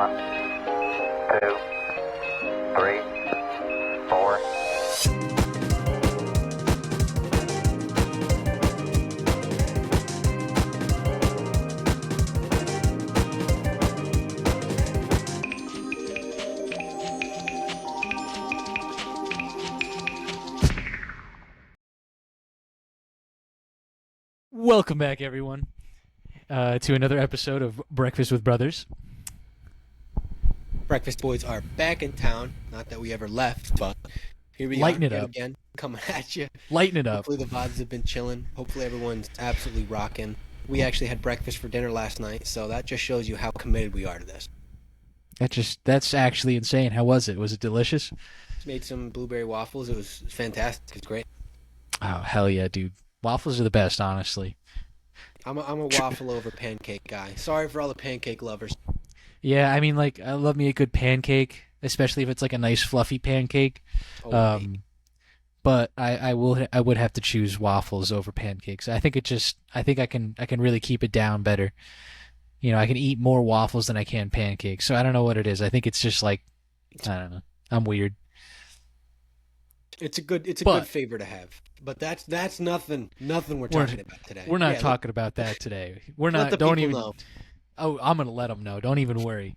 One, two, three, four. Welcome back, everyone, to another episode of Breakfast with Brothers. Breakfast Boys are back in town. Not that we ever left, but here we Lighten are it yet up. again, coming at you. Lighten it up. Hopefully the vibes have been chilling. Hopefully everyone's absolutely rocking. We actually had breakfast for dinner last night, so that just shows you how committed we are to this. That's actually insane. How was it? Was it delicious? Made some blueberry waffles. It was fantastic. It's great. Oh, hell yeah, dude. Waffles are the best, honestly. I'm a waffle over pancake guy. Sorry for all the pancake lovers. Yeah, I mean, like, I love me a good pancake, especially if it's like a nice fluffy pancake. But I would have to choose waffles over pancakes. I think I can really keep it down better. You know, I can eat more waffles than I can pancakes. So I don't know what it is. I think it's just like, I don't know. I'm weird. It's a good favor to have. But that's nothing we're talking about today. We're not talking about that today. We're let not. the Don't people even. know. Oh, I'm gonna let them know. Don't even worry.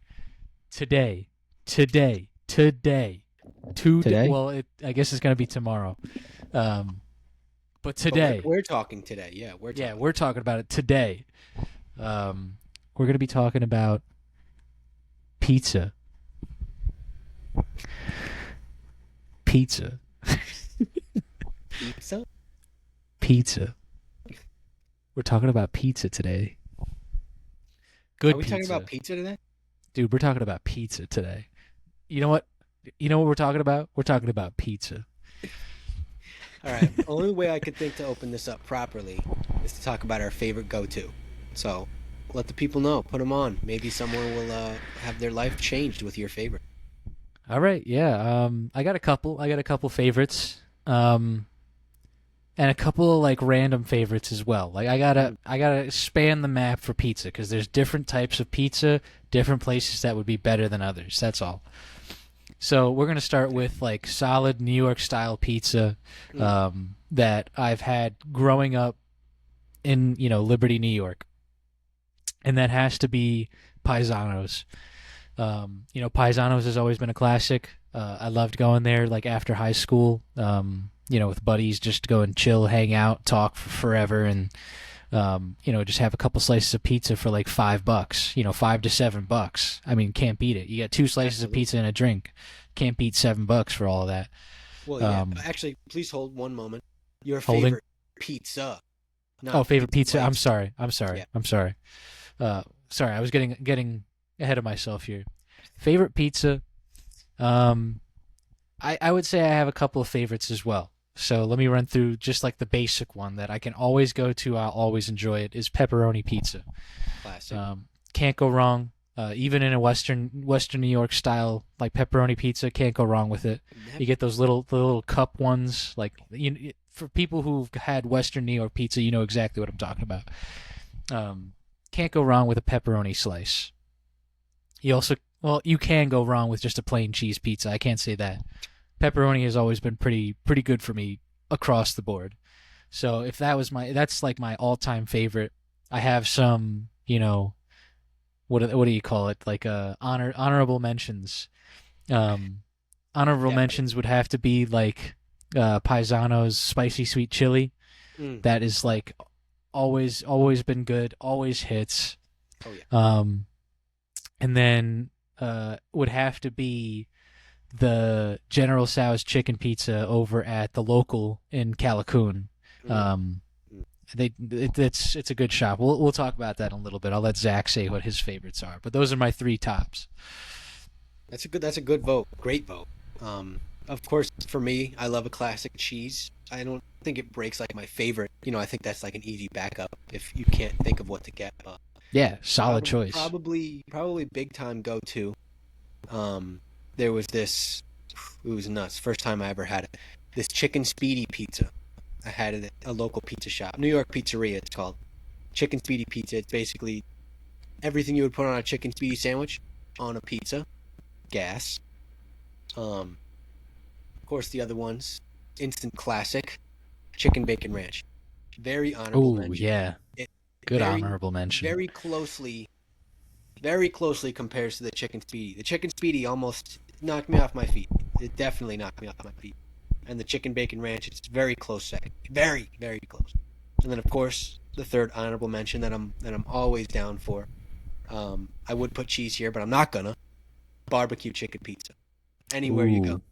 Today. Today? Well, I guess it's gonna be tomorrow. But today. But we're talking today. Yeah, we're talking about it today. We're gonna be talking about pizza. Pizza. Pizza? Pizza. We're talking about pizza today. Good Are we pizza. talking about pizza today? Dude, we're talking about pizza today. You know what? You know what we're talking about? We're talking about pizza. All right. The only way I could think to open this up properly is to talk about our favorite go-to. So let the people know. Put them on. Maybe someone will have their life changed with your favorite. All right, yeah. I got a couple favorites. And a couple of like random favorites as well. Like I gotta span the map for pizza because there's different types of pizza, different places that would be better than others. That's all. So we're gonna start with like solid New York style pizza that I've had growing up in Liberty, New York, and that has to be Paisano's. Paisano's has always been a classic. I loved going there like after high school. With buddies, just to go and chill, hang out, talk for forever, and just have a couple slices of pizza for like $5. $5 to $7. I mean, can't beat it. You got two slices of pizza and a drink. Can't beat $7 for all of that. Well, yeah. Actually, please hold one moment. Your Holding? favorite pizza. Favorite pizza. Place. I'm sorry. Yeah. I'm sorry. Sorry, I was getting ahead of myself here. Favorite pizza. I would say I have a couple of favorites as well. So let me run through just like the basic one that I can always go to. I'll always enjoy it is pepperoni pizza. Classic. Can't go wrong. Even in a Western New York style like pepperoni pizza, can't go wrong with it. You get those little cup ones. Like for people who've had Western New York pizza, you know exactly what I'm talking about. Can't go wrong with a pepperoni slice. You can go wrong with just a plain cheese pizza. I can't say that. Pepperoni has always been pretty good for me across the board. So if that's like my all-time favorite. I have some, what do you call it? Like honorable mentions. Honorable mentions would have to be like Paisano's spicy sweet chili. That is like always been good, always hits. Oh yeah. And then would have to be the General Tso's chicken pizza over at the local in Callicoon. It's a good shop. We'll talk about that in a little bit. I'll let Zach say what his favorites are, but those are my three tops. That's a good vote. Great vote. Of course, for me, I love a classic cheese. I don't think it breaks like my favorite. I think that's like an easy backup if you can't think of what to get. Yeah, solid choice. Probably big time go to. There was this. It was nuts. First time I ever had it. This chicken speedy pizza. I had it at a local pizza shop, New York Pizzeria. It's called Chicken Speedy Pizza. It's basically everything you would put on a chicken speedy sandwich, on a pizza. Gas. Um, of course, the other ones, instant classic, chicken bacon ranch. Very honorable Oh mention. yeah, It good very, honorable mention. very closely, very closely compares to the chicken speedy. The chicken speedy almost knocked me off my feet. It definitely knocked me off my feet. And the chicken bacon ranch, it's very close second. Very, very close. And then of course the third honorable mention that I'm always down for. I would put cheese here, but I'm not gonna. Barbecue chicken pizza. Anywhere you go. Ooh.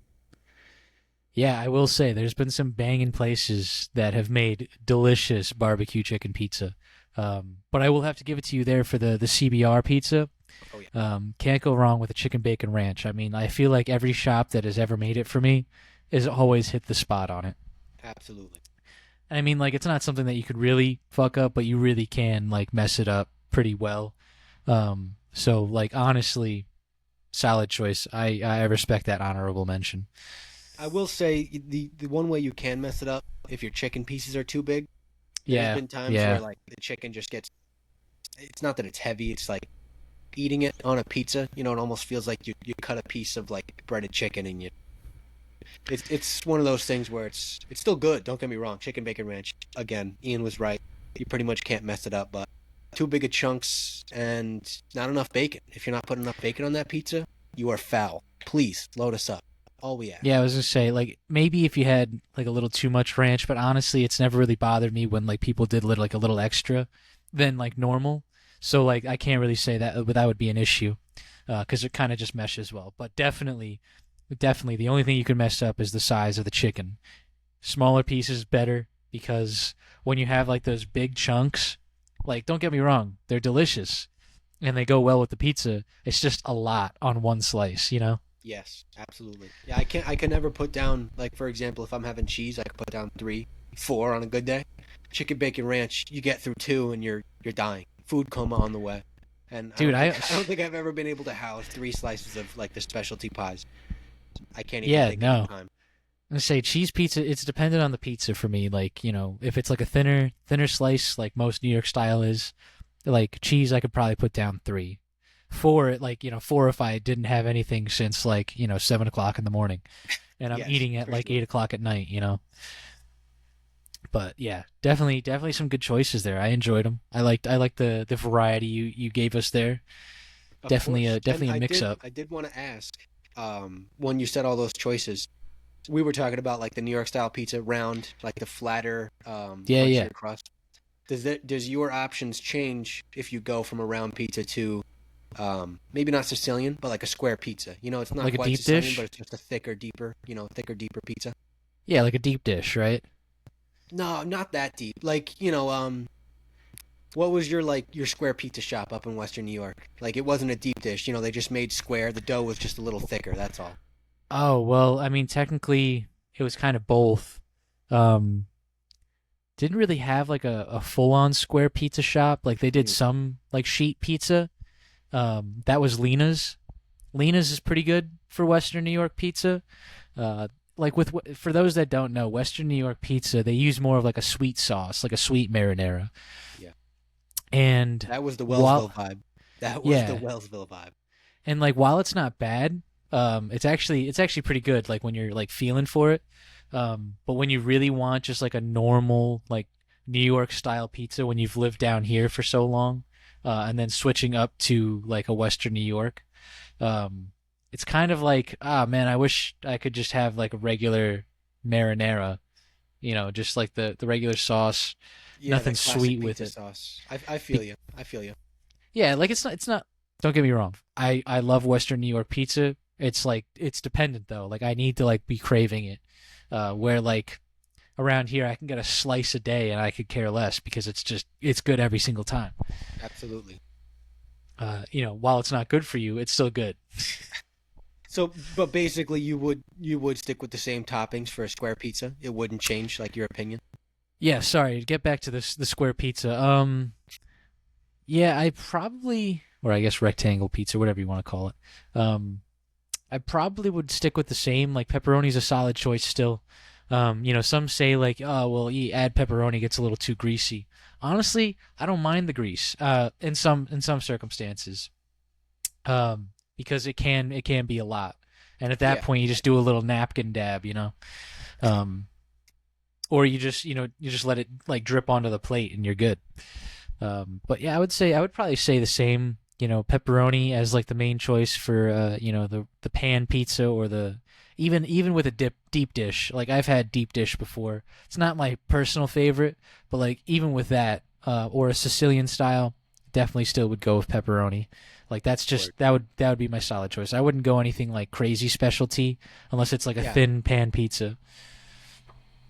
Yeah, I will say there's been some banging places that have made delicious barbecue chicken pizza. But I will have to give it to you there for the CBR pizza. Oh yeah. Can't go wrong with a chicken bacon ranch. I mean, I feel like every shop that has ever made it for me has always hit the spot on it. Absolutely. And I mean, like, it's not something that you could really fuck up, but you really can, like, mess it up pretty well. So, like, honestly, solid choice. I respect that honorable mention. I will say the one way you can mess it up if your chicken pieces are too big. There's Yeah, been times yeah. where like the chicken just gets. It's not that it's heavy. It's like eating it on a pizza. You know, it almost feels like you cut a piece of like breaded chicken and you. It's one of those things where it's still good. Don't get me wrong. Chicken bacon ranch. Again, Ian was right. You pretty much can't mess it up, but too big of chunks and not enough bacon. If you're not putting enough bacon on that pizza, you are foul. Please load us up. All we ask. Yeah, I was gonna say, like, maybe if you had like a little too much ranch, but honestly, it's never really bothered me when like people did like a little extra than like normal. So like, I can't really say that, but that would be an issue because it kind of just meshes well. But definitely, the only thing you can mess up is the size of the chicken. Smaller pieces better because when you have like those big chunks, like, don't get me wrong, they're delicious and they go well with the pizza. It's just a lot on one slice, you know? Yes, absolutely. Yeah, I can never put down like for example, if I'm having cheese, I can put down 3, 4 on a good day. Chicken bacon ranch, you get through 2 and you're dying. Food coma on the way. And Dude, I don't think I've ever been able to house 3 slices of like the specialty pies. I can't even yeah, think of no. the time. I say cheese pizza. It's dependent on the pizza for me. Like, you know, if it's like a thinner slice, like most New York style is, like cheese, I could probably put down 3. 4, like, you know, 4 if I didn't have anything since like, you know, 7 o'clock in the morning, and I'm Yes, eating at for like sure. 8 o'clock at night. You know. But yeah, definitely some good choices there. I enjoyed them. I liked the variety you gave us there. Of Definitely course. a And definitely a mix up. I did want to ask, when you said all those choices, we were talking about like the New York style pizza, round, like the flatter, Yeah, yeah. crunchier crust. Does your options change if you go from a round pizza to maybe not Sicilian, but like a square pizza? You know, it's not Like a quite deep Sicilian, but dish. it's just a thicker, deeper, deeper pizza. Yeah, like a deep dish, right? No, not that deep. Like, what was your like your square pizza shop up in Western New York? Like it wasn't a deep dish, they just made square. The dough was just a little thicker, that's all. Oh, well, I mean, technically, it was kind of both. Um, didn't really have like a full-on square pizza shop. Like they did Mm, some like sheet pizza. That was Lena's. Lena's is pretty good for Western New York pizza. Like for those that don't know, Western New York pizza, they use more of like a sweet sauce, like a sweet marinara. yeah. And That was the while Wellsville vibe. That was the yeah, Wellsville vibe. and like while it's not bad, it's actually pretty good. Like when you're like feeling for it. But when you really want just like a normal like New York style pizza, when you've lived down here for so long, and then switching up to like a Western New York, um, it's kind of like, ah man, I wish I could just have like a regular marinara, just like the regular sauce, Yeah, the nothing classic sweet with pizza it. sauce. I feel you. I feel you. Yeah, like it's not. Don't get me wrong. I love Western New York pizza. It's like it's dependent though. Like I need to like be craving it. Where like around here I can get a slice a day and I could care less because it's good every single time. Absolutely. While it's not good for you, it's still good. So, but basically, you would stick with the same toppings for a square pizza. It wouldn't change, like your opinion. Yeah, sorry. To get back to this the square pizza. Yeah, I probably, or I guess rectangle pizza, whatever you want to call it. I probably would stick with the same. Like pepperoni's a solid choice still. Some say like, oh well, you add pepperoni, it gets a little too greasy. Honestly, I don't mind the grease. In some circumstances. because it can be a lot. And at that Yeah. point, you just do a little napkin dab, or you just let it like drip onto the plate and you're good. But yeah, I would probably say the same. Pepperoni as like the main choice for the pan pizza or the even with a deep dish. Like I've had deep dish before. It's not my personal favorite, but like even with that or a Sicilian style, definitely still would go with pepperoni. Like that's just Word. that would be my solid choice. I wouldn't go anything like crazy specialty unless it's like a Yeah. thin pan pizza.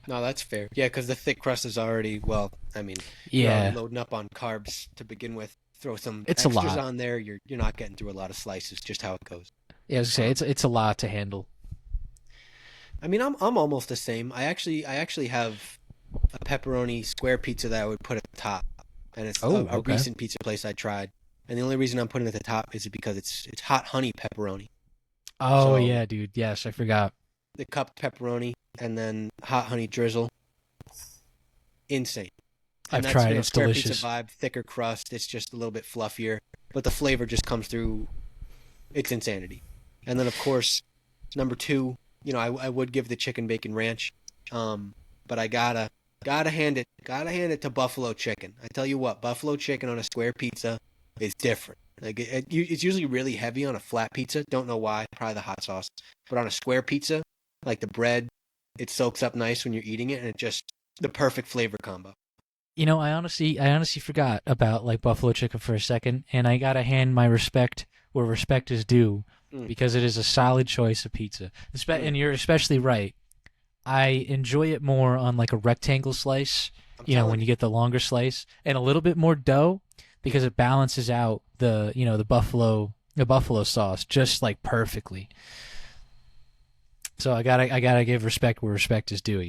No, that's fair. Yeah, because the thick crust is already, well, I mean, you're already Yeah, loading up on carbs to begin with. Throw some it's a extras lot. on there. You're not getting through a lot of slices. Just how it goes. Yeah, I was gonna say Um, it's a lot to handle. I mean, I'm almost the same. I actually have a pepperoni square pizza that I would put at the top, and it's Oh, a okay. recent pizza place I tried. And the only reason I'm putting it at the top is because it's hot honey pepperoni. Oh So yeah, dude. Yes, I forgot. the cupped pepperoni and then hot honey drizzle, insane. And I've that's, tried it. It's square pizza delicious. vibe, thicker crust. It's just a little bit fluffier, but the flavor just comes through. It's insanity. And then of course, number two, I would give the chicken bacon ranch, but I gotta hand it to buffalo chicken. I tell you what, buffalo chicken on a square pizza is different. Like it's usually really heavy on a flat pizza. Don't know why, probably the hot sauce. But on a square pizza, like the bread, it soaks up nice when you're eating it, and it just the perfect flavor combo. I honestly forgot about like buffalo chicken for a second, and I gotta hand my respect where respect is due, Mm, because it is a solid choice of pizza. mm. And you're especially right. I enjoy it more on like a rectangle slice, I'm when telling you you. get the longer slice, and a little bit more dough because it balances out the buffalo sauce just like perfectly. So I gotta give respect where respect is due.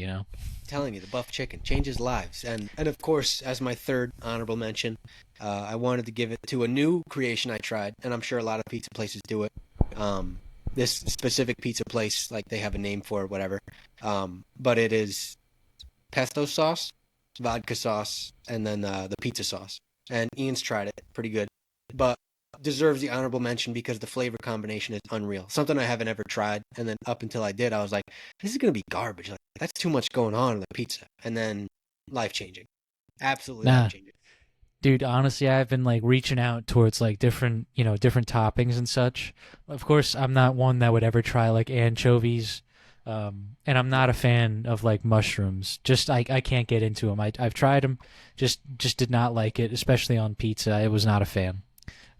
Telling you, the buff chicken changes lives. And of course, as my third honorable mention, I wanted to give it to a new creation I tried, and I'm sure a lot of pizza places do it. Um, this specific pizza place, like they have a name for it, whatever. But it is pesto sauce, vodka sauce, and then the pizza sauce. And Ian's tried it, pretty good, but deserves the honorable mention because the flavor combination is unreal. Something I haven't ever tried, and then up until I did, I was like, "This is gonna be garbage. Like that's too much going on in the pizza." And then life changing, absolutely life Nah, changing. dude, honestly, I've been like reaching out towards like different toppings and such. Of course, I'm not one that would ever try like anchovies, and I'm not a fan of like mushrooms. Just I can't get into them. I've tried them, just did not like it, especially on pizza. I was not a fan.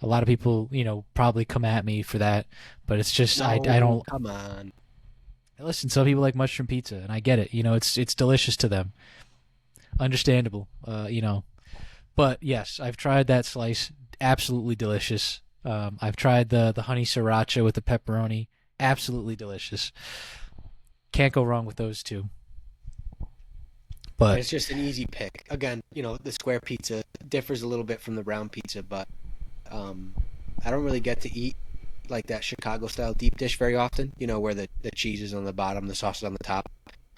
A lot of people, probably come at me for that, but it's just I No, don't come on. listen. Some people like mushroom pizza, and I get it. It's delicious to them. Understandable. But yes, I've tried that slice. Absolutely delicious. I've tried the honey sriracha with the pepperoni. Absolutely delicious. Can't go wrong with those two. And But it's just an easy pick. Again, the square pizza differs a little bit from the round pizza, but um, I don't really get to eat like that Chicago style deep dish very often, where the cheese is on the bottom, the sauce is on the top.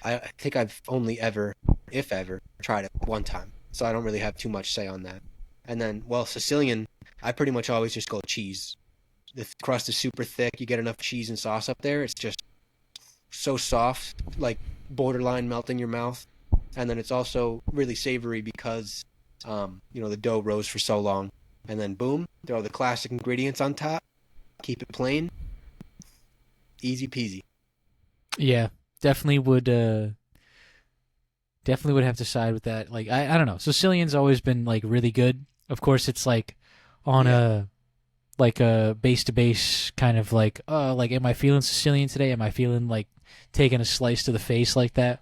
I think I've only ever, if ever, tried it one time. So I don't really have too much say on that. And then, well, Sicilian, I pretty much always just go cheese. The crust is super thick. You get enough cheese and sauce up there. It's just so soft, like borderline melt in your mouth. And then it's also really savory because, the dough rose for so long. And then boom, throw the classic ingredients on top. Keep it plain, easy peasy. yeah, definitely would definitely would have to side with that. Like I don't know. Sicilian's always been like really good. Of course, it's like on Yeah. a base to base kind of like am I feeling Sicilian today? Am I feeling like taking a slice to the face like that?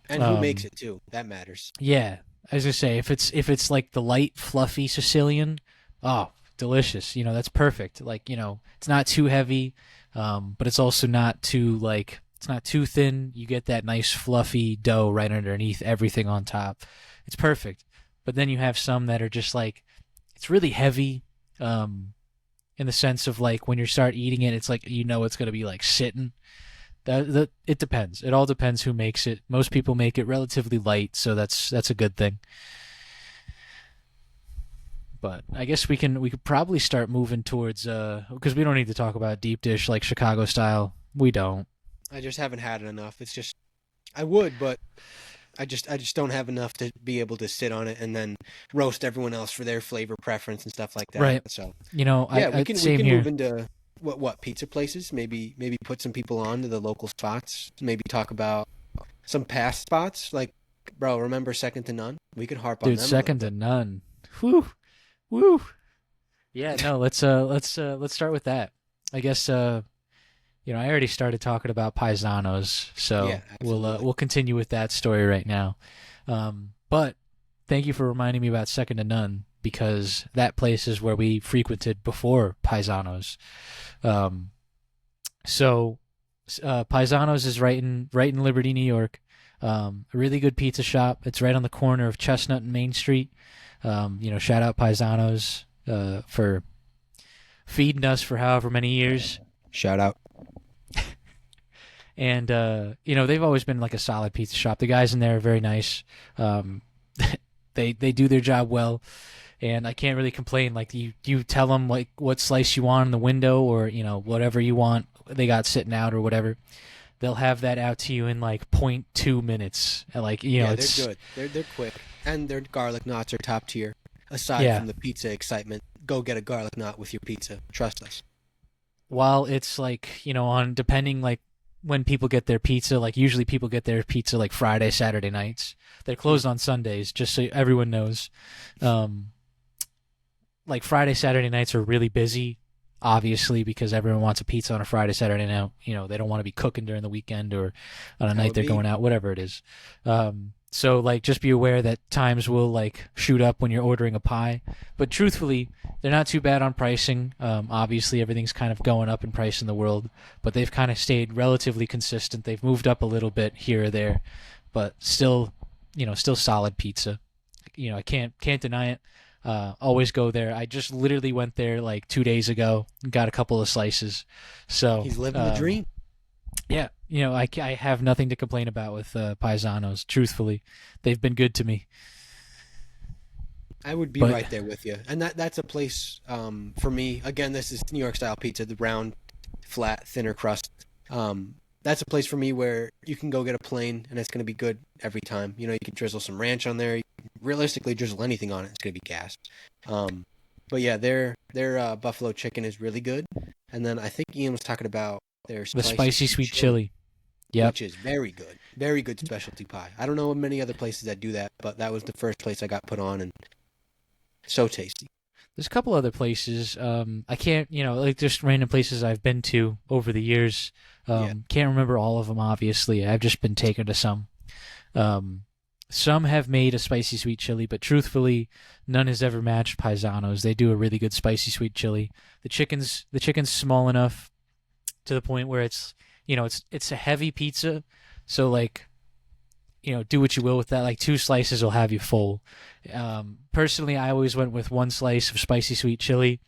And who makes Um, it too? That matters. yeah, as I say, if it's like the light fluffy Sicilian, oh, delicious. That's perfect. Like it's not too heavy, but it's also not too like it's not too thin. You get that nice fluffy dough right underneath everything on top. It's perfect. But then you have some that are just like it's really heavy. In the sense of like when you start eating it, it's like it's gonna be like sitting. That it depends. It all depends who makes it. Most people make it relatively light, so that's a good thing. But I guess we could probably start moving towards because we don't need to talk about deep dish like Chicago style. We don't. I just haven't had it enough. It's just I would, but I just don't have enough to be able to sit on it and then roast everyone else for their flavor preference and stuff like that. Right. So You know, yeah, I we can same here. move into what pizza places. Maybe put some people on to the local spots. Maybe talk about some past spots. Like, bro, remember Second to None? We could harp on Dude, them. second to none. Whew. Woo. Yeah, no, let's start with that. I guess you know, I already started talking about paisanos, so Yeah, absolutely. we'll continue with that story right now. But thank you for reminding me about Second to None because that place is where we frequented before Paisanos. Um, so Paisanos is right in Liberty, New York. A really good pizza shop. It's right on the corner of Chestnut and Main Street. You know, shout out Paisanos for feeding us for however many years. Shout out. And you know, they've always been like a solid pizza shop. The guys in there are very nice. They do their job well, and I can't really complain. Like you tell them like what slice you want in the window, or you know whatever you want they got sitting out or whatever. They'll have that out to you in like point 0.2 minutes. And like you know, Yeah, it's they're good. They're quick, and their garlic knots are top tier. Aside yeah. from the pizza excitement, go get a garlic knot with your pizza. Trust us. While it's like you know on depending like when people get their pizza, like usually people get their pizza like Friday, Saturday nights. They're closed on Sundays, just so everyone knows. Like Friday, Saturday nights are really busy, obviously, because everyone wants a pizza on a Friday, Saturday night. You know, they don't want to be cooking during the weekend or on a night they're going out, whatever it is. So like just be aware that times will like shoot up when you're ordering a pie. But truthfully, they're not too bad on pricing. Obviously everything's kind of going up in price in the world, but they've kind of stayed relatively consistent. They've moved up a little bit here or there, but still, you know, still solid pizza. You know, I can't deny it. Always go there. I just literally went there like 2 days ago and got a couple of slices. So He's living the dream. yeah, you know, I have nothing to complain about with Paisanos. Truthfully, they've been good to me. I would be right there with you. And that's a place for me. Again, this is New York style pizza, the round, flat, thinner crust. That's a place for me where you can go get a plain and it's going to be good every time. You know, you can drizzle some ranch on there. You can realistically drizzle anything on it, it's going to be gas. But yeah, their buffalo chicken is really good. And then I think Ian was talking about their spicy sweet chili. Yep. Which is very good. Very good specialty pie. I don't know of many other places that do that, but that was the first place I got put on, and so tasty. There's a couple other places. I can't, you know, like just random places I've been to over the years. Can't remember all of them, obviously. I've just been taken to some. Some have made a spicy sweet chili, but truthfully, none has ever matched Paisanos. They do a really good spicy sweet chili. The chicken's small enough to the point where it's, you know, it's a heavy pizza, so like, you know, do what you will with that. Like 2 slices will have you full. Personally, I always went with 1 slice of spicy sweet chili,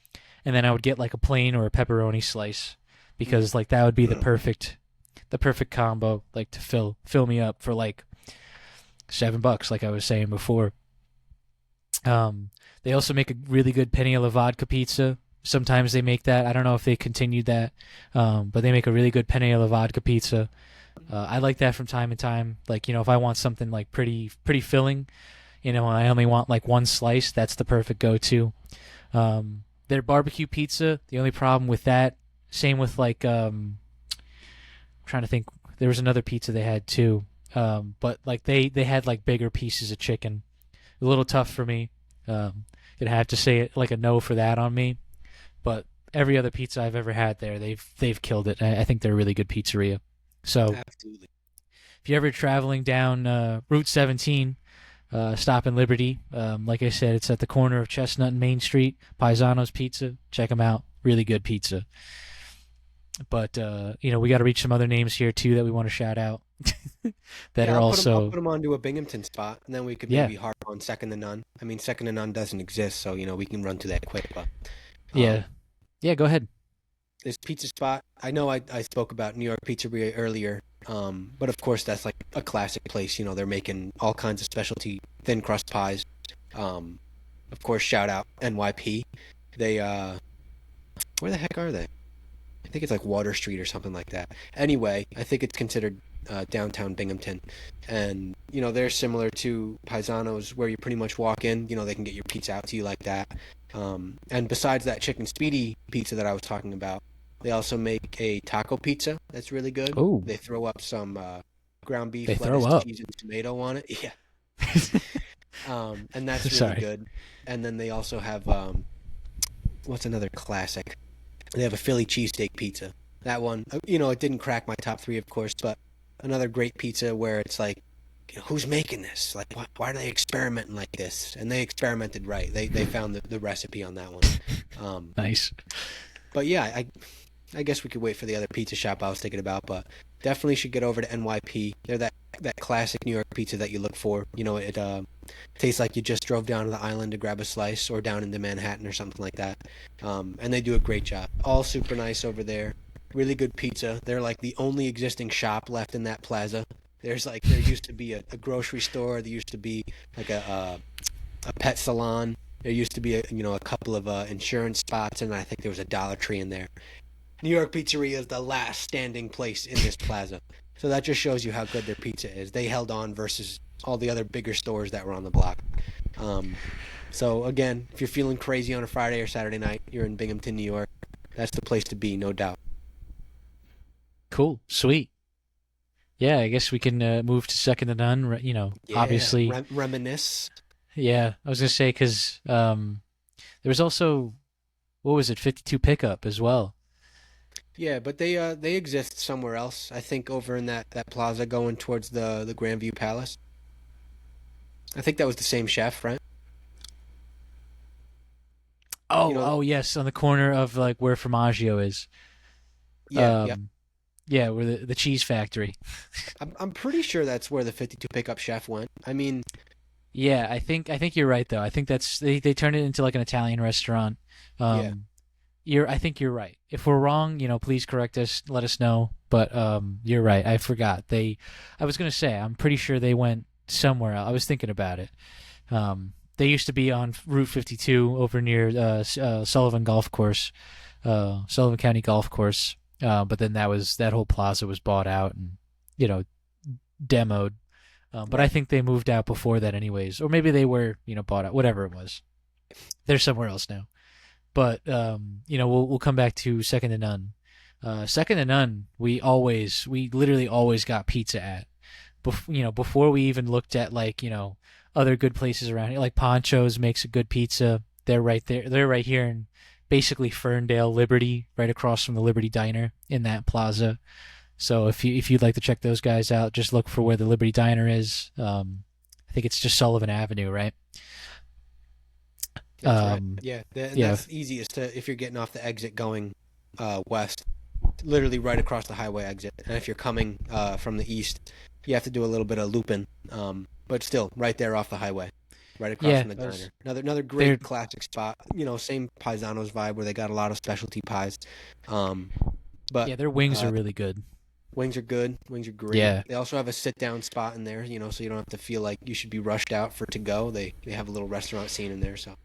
and then I would get like a plain or a pepperoni slice because like that would be the perfect combo, like to fill me up for like $7, like I was saying before. They also make a really good penne alla vodka pizza. Sometimes they make that. I don't know if they continued that, but they make a really good penne alla vodka pizza. I like that from time to time. Like, you know, if I want something like pretty filling, you know, and I only want like 1 slice, that's the perfect go-to. Their barbecue pizza, the only problem with that, same with like, I'm trying to think, there was another pizza they had too, but like they had like bigger pieces of chicken. A little tough for me. You'd have to say it like a no for that on me. But every other pizza I've ever had there, they've killed it. I think they're a really good pizzeria. So absolutely. If you're ever traveling down Route 17, stop in Liberty. Like I said, it's at the corner of Chestnut and Main Street. Paisano's Pizza. Check them out. Really good pizza. But you know, we got to reach some other names here too that we want to shout out. That are also. I'll put them onto a Binghamton spot, and then we could maybe harp on Second to None. I mean, Second to None doesn't exist, so you know we can run through that quick. But yeah, go ahead. This pizza spot, I know I spoke about New York Pizzeria earlier, but of course that's like a classic place. You know, they're making all kinds of specialty thin crust pies. of course, shout out NYP. They where the heck are they? I think it's like Water Street or something like that. Anyway, I think it's considered downtown Binghamton, and they're similar to Paisanos, where you pretty much walk in. They can get your pizza out to you like that. And besides that chicken speedy pizza that I was talking about, they also make a taco pizza that's really good. Oh, They throw up some ground beef, they throw lettuce, up. cheese, and tomato on it. Yeah, and that's really Sorry. good. And then they also have what's another classic? They have a Philly cheesesteak pizza. That one, it didn't crack my top three, of course, but another great pizza where it's like, who's making this? Like, why are they experimenting like this? And they experimented right. They found the recipe on that one. Nice. But yeah, I guess we could wait for the other pizza shop I was thinking about, but definitely should get over to NYP. They're that classic New York pizza that you look for. It tastes like you just drove down to the island to grab a slice, or down into Manhattan or something like that. And they do a great job. All super nice over there. Really good pizza. They're like the only existing shop left in that plaza. There used to be a grocery store. There used to be like a pet salon. There used to be a couple of insurance spots, and I think there was a Dollar Tree in there. New York Pizzeria is the last standing place in this plaza. So that just shows you how good their pizza is. They held on versus all the other bigger stores that were on the block. So again, if you're feeling crazy on a Friday or Saturday night, you're in Binghamton, New York, that's the place to be, no doubt. Cool. Sweet. Yeah, I guess we can move to second to none. Yeah, Obviously. reminisce. Yeah, I was gonna say because there was also, what was it, 52 pickup as well. Yeah, but they exist somewhere else. I think over in that plaza going towards the Grandview Palace. I think that was the same chef, right? Oh, You know, oh yes, on the corner of like where Formaggio is. yeah. Um, yeah, where the cheese factory. I'm pretty sure that's where the 52 pickup chef went. I mean, Yeah, I think you're right though. I think they turned it into like an Italian restaurant. yeah. I think you're right. If we're wrong, please correct us, let us know. But you're right. I forgot. I was gonna say, I'm pretty sure they went somewhere else. I was thinking about it. They used to be on Route 52 over near Sullivan Golf Course, Sullivan County Golf Course. But then that whole plaza was bought out and you know demoed. But I Right. think they moved out before that, anyways, or maybe they were bought out. Whatever it was, they're somewhere else now. But we'll come back to second to none. Second to none, we literally always got pizza at. Before we even looked at other good places around here, like Poncho's makes a good pizza. They're right there. They're right here in basically Ferndale, Liberty, right across from the Liberty Diner in that plaza. So if you'd like to check those guys out, just look for where the Liberty Diner is. I think it's just Sullivan Avenue, right? That's right. Um, Yeah, yeah, that's easiest if you're getting off the exit going west, literally right across the highway exit. And if you're coming from the east, you have to do a little bit of looping, but still right there off the highway, right across yeah, from the diner. Another they're great classic spot. Same Paisanos vibe where they got a lot of specialty pies. Um, but yeah, their wings uh, are really good. wings are good. Wings are great. Yeah, They also have a sit down spot in there, so you don't have to feel like you should be rushed out for to go. They have a little restaurant scene in there, so.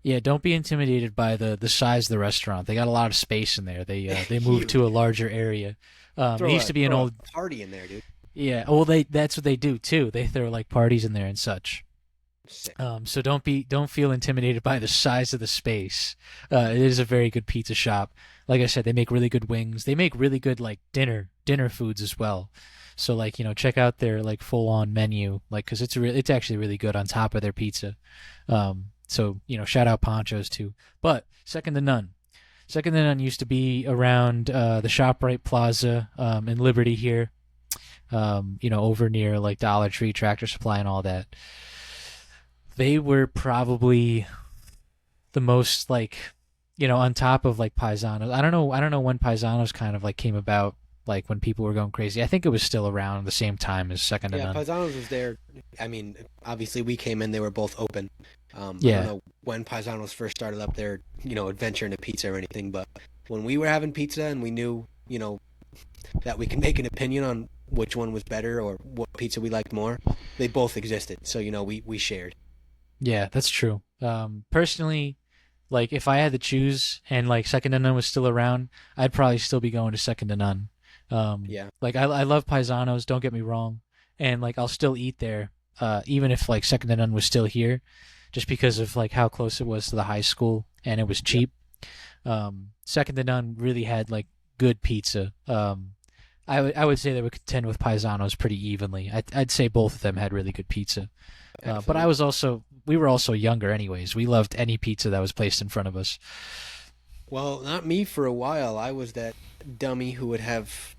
yeah. Don't be intimidated by the size of the restaurant. They got a lot of space in there. They moved Huge. to a larger area. It used to be an Throw old. a party in there, dude. Yeah, well, that's what they do too. They throw like parties in there and such. Sick. So don't feel intimidated by the size of the space. It is a very good pizza shop. Like I said, they make really good wings. They make really good like dinner foods as well. So check out their like full on menu, like because it's actually really good on top of their pizza. So shout out Ponchos too. But second to none. Second to none used to be around the ShopRite Plaza in Liberty here. Over near like Dollar Tree, Tractor Supply, and all that. They were probably the most on top of like Paisanos. I don't know when Paisanos kind of like came about, like when people were going crazy. I think it was still around the same time as Second to Yeah, None. Paisanos was there. I mean, obviously we came in; they were both open. I Yeah. don't know when Paisanos first started up their, adventure into pizza or anything, but when we were having pizza and we knew, that we could make an opinion on which one was better or what pizza we liked more, they both existed. So we shared. Yeah, that's true. Personally, like if I had to choose and like Second to None was still around, I'd probably still be going to Second to None. Yeah. Like I love Paisanos, don't get me wrong, and like I'll still eat there, even if like Second to None was still here, just because of like how close it was to the high school and it was Yep. cheap. Second to None really had like good pizza. I would say they would contend with Paisanos pretty evenly. I'd say both of them had really good pizza. But Absolutely. we were also younger anyways. We loved any pizza that was placed in front of us. Well, not me for a while. I was that dummy who would have,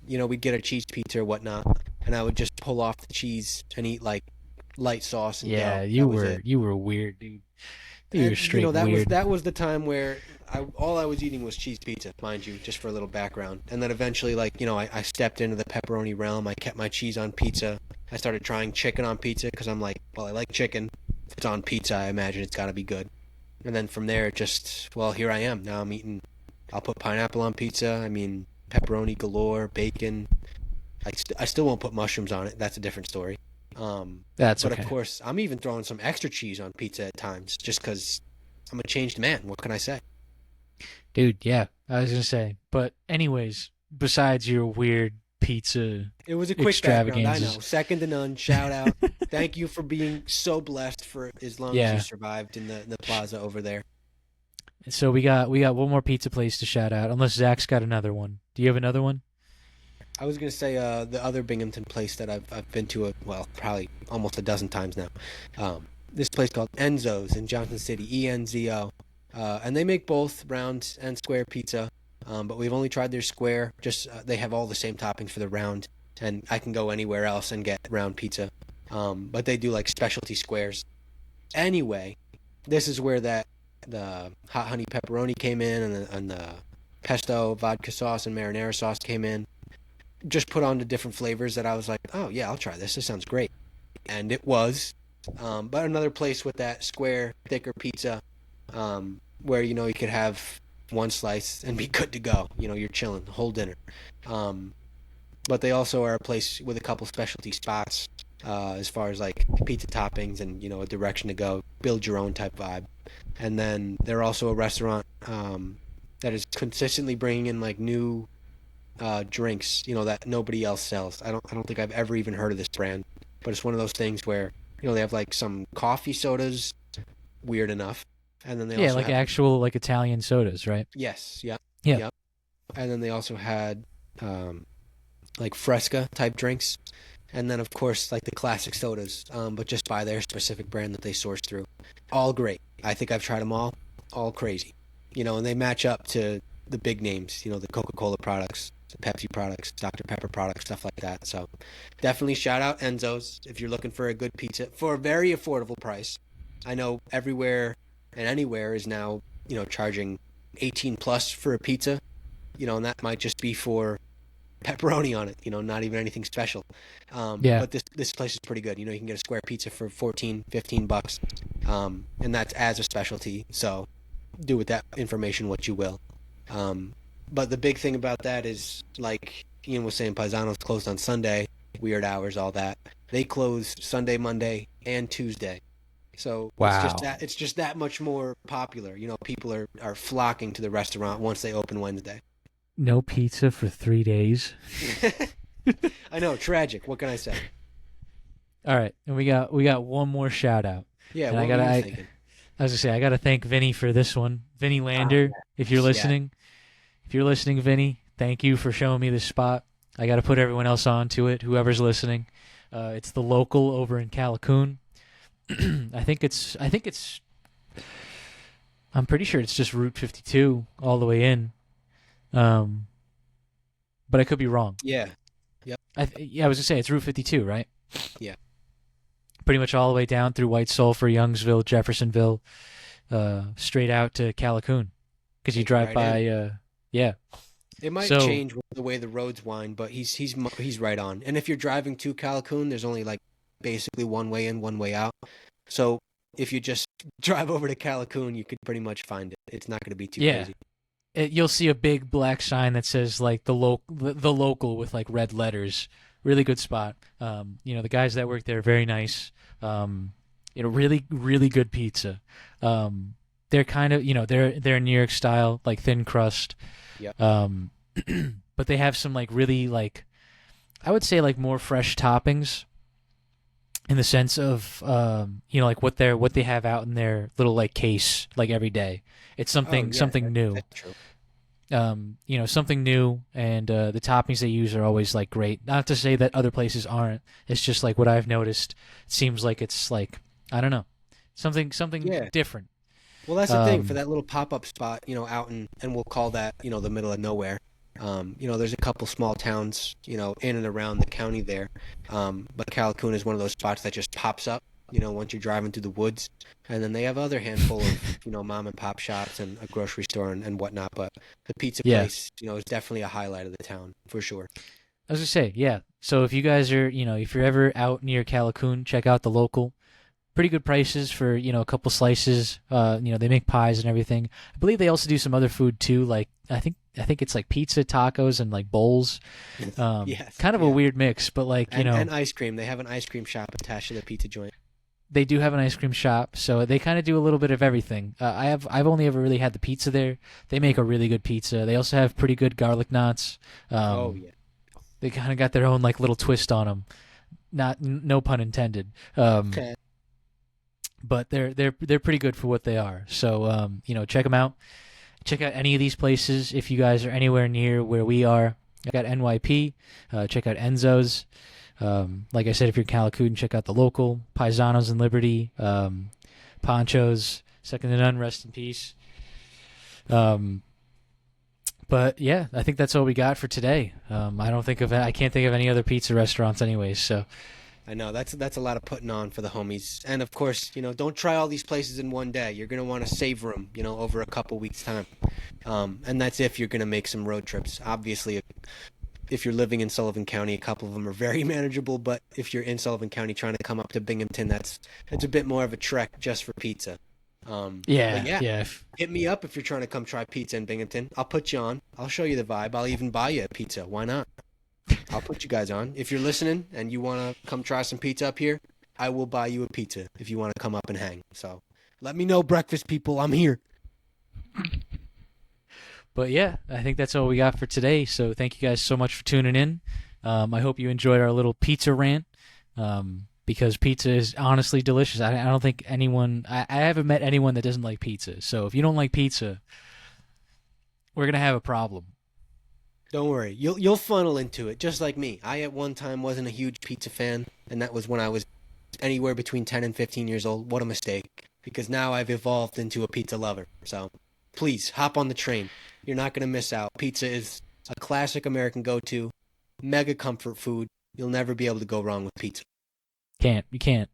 we'd get a cheese pizza or whatnot, and I would just pull off the cheese and eat like light sauce and Yeah, dough. That was it. you were weird, dude. You were And straight that was weird. the time where all I was eating was cheese pizza, mind you, just for a little background. And then eventually, like, I stepped into the pepperoni realm. I kept my cheese on pizza. I started trying chicken on pizza because I'm like, well, I like chicken. If it's on pizza, I imagine it's got to be good. And then from there, just, well, here I am. Now I'm eating, I'll put pineapple on pizza. I mean, pepperoni galore, bacon. I still won't put mushrooms on it. That's a different story. That's But of okay, course, I'm even throwing some extra cheese on pizza at times just because I'm a changed man. What can I say? dude. Yeah, I was gonna say. But anyways, besides your weird pizza It was a quick background, I know. extravaganzas, Second to none. Shout out. Thank you for being so blessed for as long as you yeah. survived in the plaza over there. So we got one more pizza place to shout out. Unless Zach's got another one. Do you have another one? I was gonna say the other Binghamton place that I've been to probably almost a dozen times now. This place called Enzo's in Johnson City, ENZO, and they make both round and square pizza. But we've only tried their square. Just they have all the same toppings for the round, and I can go anywhere else and get round pizza. But they do like specialty squares. Anyway, this is where the hot honey pepperoni came in, and the pesto vodka sauce and marinara sauce came in. Just put on the different flavors that I was like, oh yeah, I'll try this. This sounds great, and it was. But another place with that square, thicker pizza, where you could have one slice and be good to go. You're chilling the whole dinner. Um, but they also are a place with a couple specialty spots as far as like pizza toppings and a direction to go, build your own type vibe. And then they're also a restaurant that is consistently bringing in like new drinks, that nobody else sells. I don't think I've ever even heard of this brand, but it's one of those things where they have like some coffee sodas, weird enough, and then they Yeah, also like have actual like Italian sodas, right? yes, yep, Yeah. yep, and then they also had like Fresca type drinks, and then of course like the classic sodas, but just by their specific brand that they source through. All great. I think I've tried them all crazy, and they match up to the big names, the Coca-Cola products, the Pepsi products, Dr. Pepper products, stuff like that. So definitely shout out Enzo's if you're looking for a good pizza for a very affordable price. I know everywhere and anywhere is now, charging 18 plus for a pizza, and that might just be for pepperoni on it, not even anything special. Yeah. But this place is pretty good. You can get a square pizza for 14, 15 bucks. And that's as a specialty. So do with that information what you will. But the big thing about that is, like Ian was saying, Paisano's closed on Sunday, weird hours, all that. They close Sunday, Monday, and Tuesday. So Wow. it's just that much more popular. People are flocking to the restaurant once they open Wednesday. No pizza for 3 days. I know, tragic. What can I say? All right, and we got one more shout out. Yeah, And what were you thinking? I was gonna say I gotta thank Vinny for this one. Vinny Lander, if you're Yeah, listening. If you're listening, Vinny, thank you for showing me this spot. I gotta put everyone else on to it, whoever's listening. It's the local over in Callicoon. I think it's I'm pretty sure it's just Route 52 all the way in. Um but I could be wrong. yeah, yep, Yeah, I was gonna say it's Route 52, right? yeah. Pretty much all the way down through White Sulphur, Youngsville, Jeffersonville, straight out to Callicoon. Because you Take it drive right by, in. yeah. It might So change with the way the roads wind, but he's right on. And if you're driving to Callicoon, there's only like basically one way in, one way out. So if you just drive over to Callicoon, you could pretty much find it. It's not going to be too yeah, crazy. you'll see a big black sign that says like the local with like red letters. Really good spot. The guys that work there are very nice. Um, really really good pizza. They're kind of they're New York style, like thin crust. Yep. But they have some like really like I would say like more fresh toppings in the sense of like what they have out in their little like case like every day. It's something new. That's true. Something new, and the toppings they use are always like great. Not to say that other places aren't. It's just like what I've noticed. It seems like it's like I don't know, something Yeah. different. Well, that's the thing for that little pop-up spot, out and we'll call that, the middle of nowhere. There's a couple small towns, in and around the county there. But Calhoun is one of those spots that just pops up, once you're driving through the woods. And then they have other handful of, mom and pop shops and a grocery store and whatnot. But the pizza place, is definitely a highlight of the town for sure. I was gonna say, yeah. So if you guys are, if you're ever out near Calhoun, check out the local. Pretty good prices for a couple slices. They make pies and everything. I believe they also do some other food too. Like I think it's like pizza, tacos, and like bowls. Yes, kind of a weird mix, but like and ice cream. They have an ice cream shop attached to the pizza joint. They do have an ice cream shop, so they kind of do a little bit of everything. I've only ever really had the pizza there. They make a really good pizza. They also have pretty good garlic knots. Oh yeah. They kind of got their own like little twist on them. No pun intended. Okay. But they're pretty good for what they are. So check them out. Check out any of these places if you guys are anywhere near where we are. I got NYP. Check out Enzo's. Like I said, if you're in Calhoun, check out the local Paisanos in Liberty, Ponchos, Second to None, rest in peace. But yeah, I think that's all we got for today. I can't think of any other pizza restaurants anyways. So I know that's a lot of putting on for the homies. And of course, don't try all these places in one day. You're going to want to savor them, over a couple weeks time. And that's if you're going to make some road trips. Obviously, if you're living in Sullivan County, a couple of them are very manageable, but if you're in Sullivan County trying to come up to Binghamton, it's a bit more of a trek just for pizza. Yeah. Hit me up if you're trying to come try pizza in Binghamton. I'll put you on. I'll show you the vibe. I'll even buy you a pizza. Why not? I'll put you guys on. If you're listening and you want to come try some pizza up here, I will buy you a pizza if you want to come up and hang. So let me know, breakfast people. I'm here. But yeah, I think that's all we got for today. So thank you guys so much for tuning in. I hope you enjoyed our little pizza rant because pizza is honestly delicious. I don't think I haven't met anyone that doesn't like pizza. So if you don't like pizza, we're going to have a problem. Don't worry. You'll funnel into it just like me. I at one time wasn't a huge pizza fan, and that was when I was anywhere between 10 and 15 years old. What a mistake. Because now I've evolved into a pizza lover. So please hop on the train. You're not going to miss out. Pizza is a classic American go-to, mega comfort food. You'll never be able to go wrong with pizza. You can't.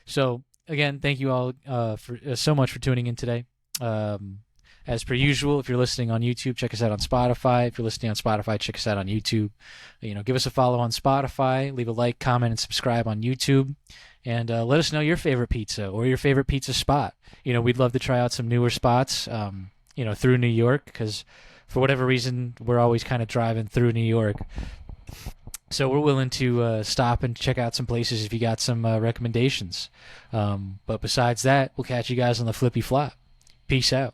So again, thank you all for so much for tuning in today. As per usual, if you're listening on YouTube, check us out on Spotify. If you're listening on Spotify, check us out on YouTube. Give us a follow on Spotify. Leave a like, comment, and subscribe on YouTube. And let us know your favorite pizza or your favorite pizza spot. We'd love to try out some newer spots, through New York, because for whatever reason, we're always kind of driving through New York. So we're willing to stop and check out some places if you got some recommendations. But besides that, we'll catch you guys on the flippy flop. Peace out.